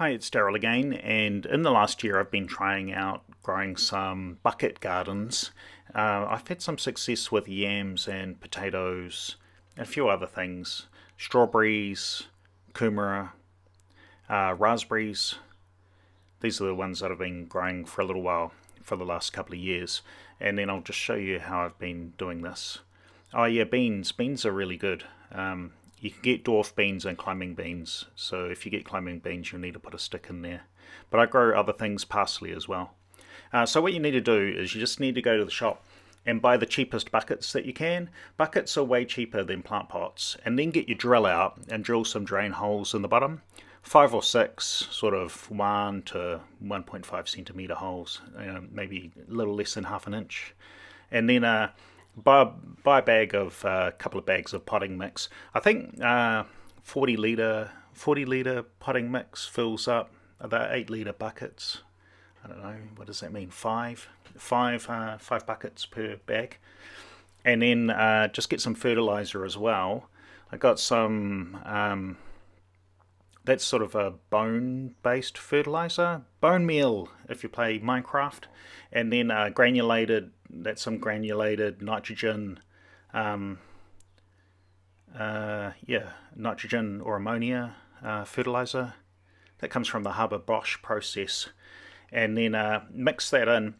Hi, it's Daryl again, and in the last year I've been trying out growing some bucket gardens. I've had some success with yams and potatoes and a few other things. Strawberries, kumara, raspberries. These are the ones that I've been growing for a little while, for the last couple of years. And then I'll just show you how I've been doing this. Oh yeah, beans. Beans are really good. You can get dwarf beans and climbing beans. So if you get climbing beans, you'll need to put a stick in there. But I grow other things, parsley as well. So what you need to do is you just need to go to the shop and buy the cheapest buckets that you can. Buckets are way cheaper than plant pots. And then get your drill out and drill some drain holes in the bottom. 5 or 6 sort of 1 to 1.5 centimetre holes, maybe a little less than half an inch. And then buy a bag of a couple of bags of potting mix. I think 40 litre potting mix fills up about 8 litre buckets. I don't know, what does that mean? Five buckets per bag. And then just get some fertiliser as well. I got some that's sort of a bone-based fertiliser, bone meal if you play Minecraft, and then that's some granulated nitrogen, nitrogen or ammonia fertiliser that comes from the Haber-Bosch process, and then mix that in.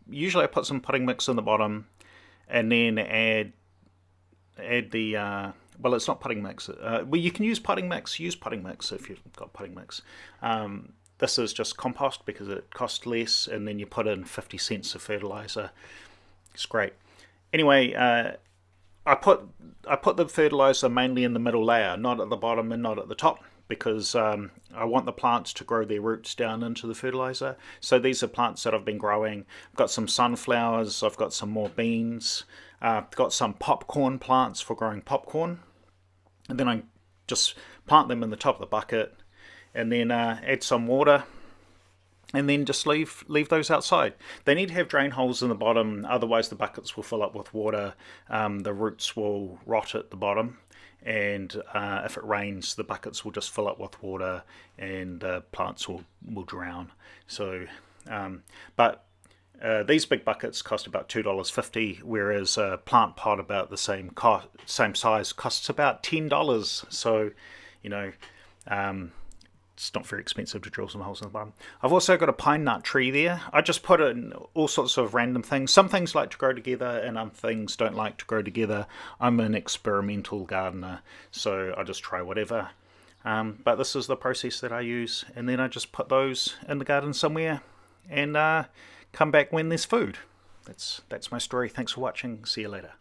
Usually I put some potting mix in the bottom, and then add the well, it's not potting mix. Well, you can use potting mix. Use potting mix if you've got potting mix. This is just compost because it costs less, and then you put in 50 cents of fertilizer. It's great. Anyway, I put the fertilizer mainly in the middle layer, not at the bottom and not at the top, because I want the plants to grow their roots down into the fertilizer. So these are plants that I've been growing. I've got some sunflowers. I've got some more beans. I've got some popcorn plants for growing popcorn. And then I just plant them in the top of the bucket, and then add some water, and then just leave those outside. They need to have drain holes in the bottom, otherwise the buckets will fill up with water. The roots will rot at the bottom, and if it rains, the buckets will just fill up with water, and the plants will drown. So, but these big buckets cost about $2.50, whereas a plant pot about the same size costs about $10. So, it's not very expensive to drill some holes in the bottom. I've also got a pine nut tree there. I just put in all sorts of random things. Some things like to grow together and other things don't like to grow together. I'm an experimental gardener, so I just try whatever. But this is the process that I use, and then I just put those in the garden somewhere and come back when there's food. That's my story. Thanks for watching. See you later.